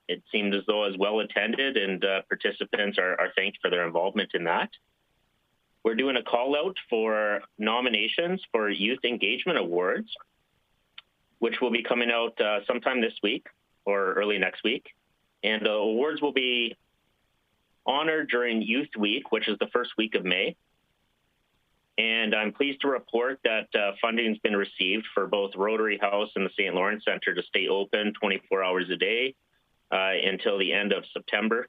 it seemed as though it was well attended, and participants are thanked for their involvement in that. We're doing a call out for nominations for Youth Engagement Awards, which will be coming out sometime this week or early next week. And the awards will be honored during Youth Week, which is the first week of May. And I'm pleased to report that funding has been received for both Rotary House and the St. Lawrence Centre to stay open 24 hours a day until the end of September.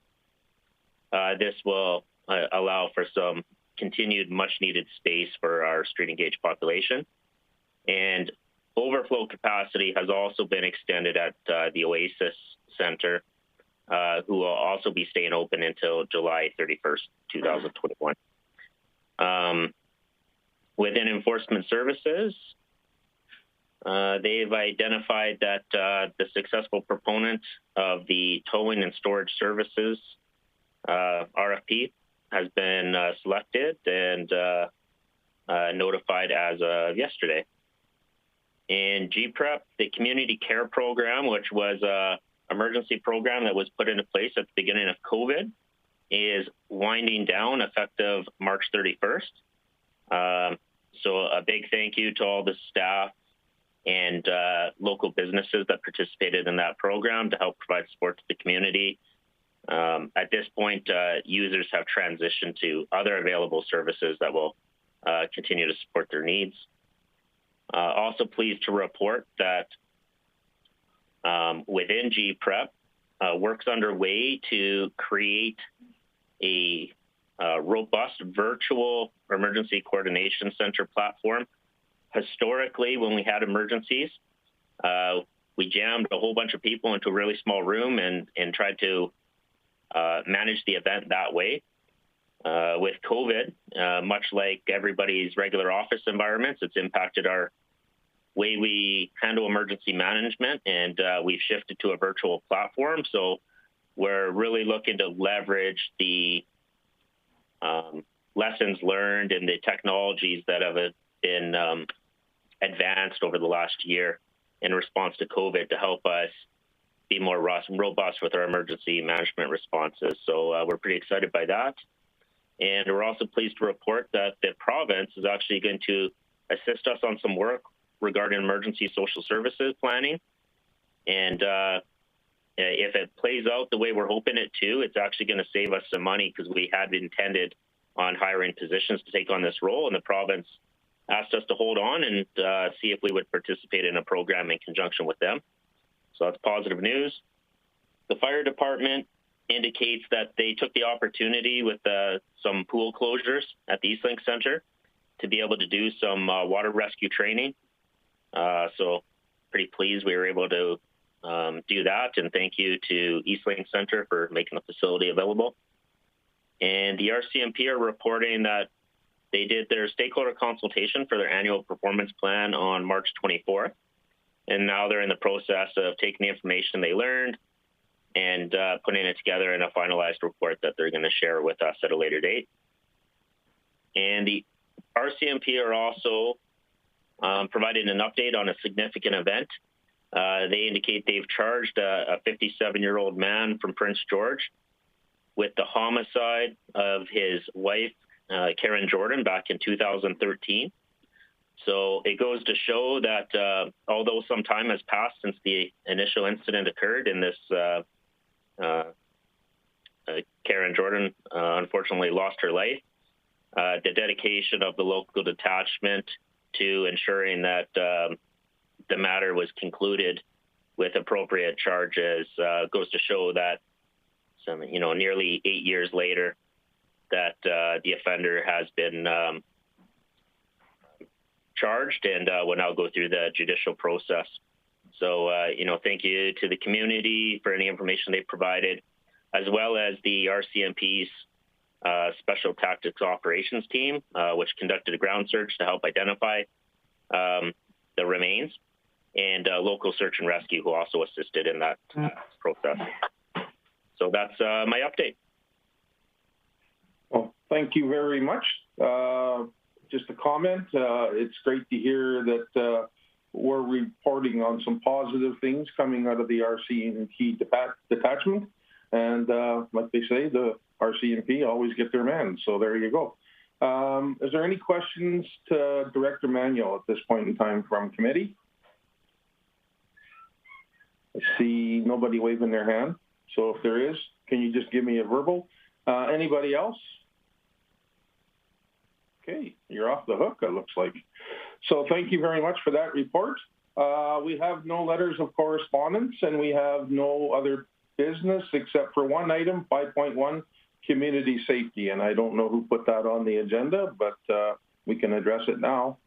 This will allow for some continued much-needed space for our street-engaged population. And overflow capacity has also been extended at the Oasis Centre, who will also be staying open until July 31st, 2021. Within Enforcement Services, they've identified that the successful proponent of the towing and storage services RFP has been selected and notified as of yesterday. In GPREP, the community care program, which was an emergency program that was put into place at the beginning of COVID, is winding down effective March 31st. So a big thank you to all the staff and local businesses that participated in that program to help provide support to the community. At this point, users have transitioned to other available services that will continue to support their needs. Also pleased to report that within GPREP, work's underway to create a robust virtual emergency coordination center platform. Historically, when we had emergencies, we jammed a whole bunch of people into a really small room and tried to manage the event that way. With COVID, much like everybody's regular office environments, it's impacted our way we handle emergency management, and we've shifted to a virtual platform. So we're really looking to leverage the lessons learned and the technologies that have been advanced over the last year in response to COVID to help us be more robust with our emergency management responses. So we're pretty excited by that. And we're also pleased to report that the province is actually going to assist us on some work regarding emergency social services planning. And if it plays out the way we're hoping it to, it's actually going to save us some money, because we had intended on hiring positions to take on this role, and the province asked us to hold on and see if we would participate in a program in conjunction with them. So that's positive news. The fire department indicates that they took the opportunity with some pool closures at the Eastlink Centre to be able to do some water rescue training. So pretty pleased we were able to do that, and thank you to Eastlink Centre for making the facility available. And the RCMP are reporting that they did their stakeholder consultation for their annual performance plan on March 24th. And now they're in the process of taking the information they learned and putting it together in a finalized report that they're going to share with us at a later date. And the RCMP are also providing an update on a significant event. They indicate they've charged a 57-year-old man from Prince George with the homicide of his wife, Karen Jordan, back in 2013. So it goes to show that although some time has passed since the initial incident occurred in this, Karen Jordan unfortunately lost her life, the dedication of the local detachment to ensuring that the matter was concluded with appropriate charges goes to show that nearly 8 years later, that the offender has been charged and will now go through the judicial process. So, thank you to the community for any information they provided, as well as the RCMP's Special Tactics Operations Team, which conducted a ground search to help identify the remains, and local search and rescue, who also assisted in that process. So that's my update. Well, thank you very much. Just a comment. It's great to hear that we're reporting on some positive things coming out of the RC&P detachment. And like they say, the RC&P always get their man. So there you go. Is there any questions to Director Manuel at this point in time from committee? I see nobody waving their hand. So if there is, can you just give me a verbal? Anybody else? Okay, you're off the hook, it looks like. So thank you very much for that report. We have no letters of correspondence, and we have no other business except for one item, 5.1, community safety. And I don't know who put that on the agenda, but we can address it now.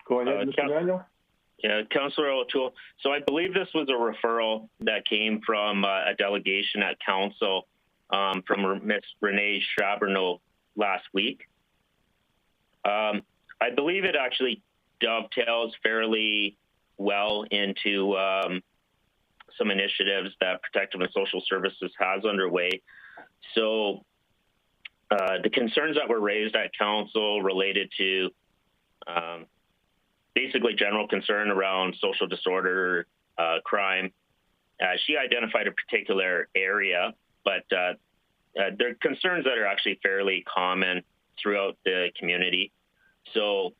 Go ahead, Mr. Daniel. Yeah, Councillor O'Toole. So I believe this was a referral that came from a delegation at council from Ms. Renee Chaberneau last week. I believe it actually dovetails fairly well into some initiatives that Protective and Social Services has underway. So the concerns that were raised at council related to basically general concern around social disorder, crime. She identified a particular area, but they're concerns that are actually fairly common throughout the community. So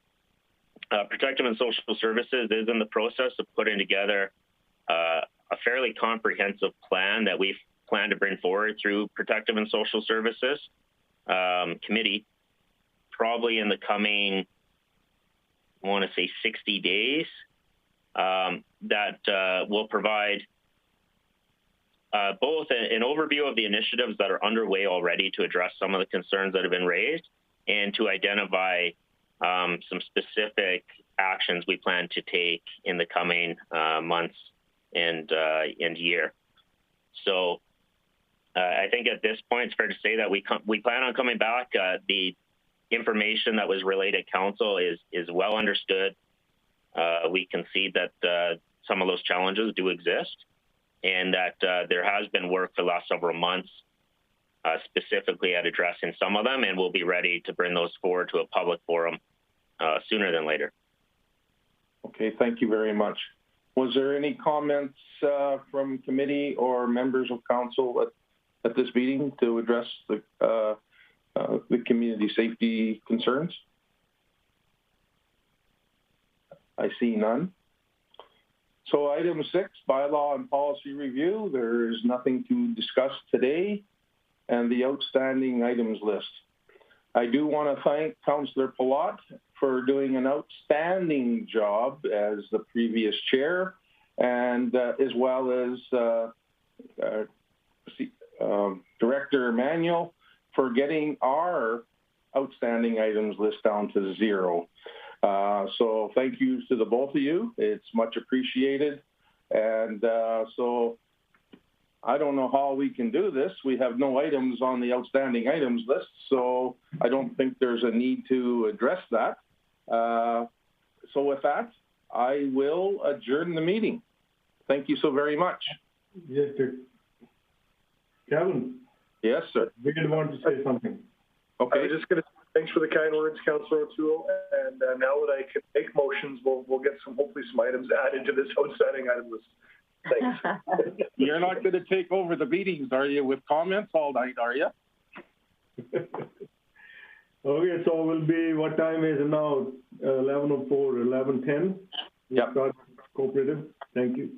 Protective and Social Services is in the process of putting together a fairly comprehensive plan that we plan to bring forward through Protective and Social Services committee, probably in the coming, I want to say 60 days, that will provide both an overview of the initiatives that are underway already to address some of the concerns that have been raised and to identify some specific actions we plan to take in the coming months and year. So I think at this point, it's fair to say that we plan on coming back. The information that was relayed at council is well understood. We can see that some of those challenges do exist, and that there has been work for the last several months specifically at addressing some of them, and we'll be ready to bring those forward to a public forum sooner than later. Okay, thank you very much. Was there any comments from committee or members of council at this meeting to address the community safety concerns? I see none. So item 6, bylaw and policy review. There is nothing to discuss today, and the outstanding items list. I do want to thank Councillor Palat for doing an outstanding job as the previous chair, and as well as Director Manuel for getting our outstanding items list down to 0. So thank you to the both of you. It's much appreciated. And so I don't know how we can do this. We have no items on the outstanding items list, so I don't think there's a need to address that. So with that, I will adjourn the meeting. Thank you so very much. Yes, sir. Kevin. Yes, sir. We did want to say something. Okay. I was just going to thanks for the kind words, Councillor O'Toole. And now that I can make motions, we'll get hopefully some items added to this outstanding item list. Thanks. You're not going to take over the meetings, are you, with comments all night, are you? Okay, so we'll be, what time is it now? 11:04, 11:10? Yeah. Cooperative. Thank you.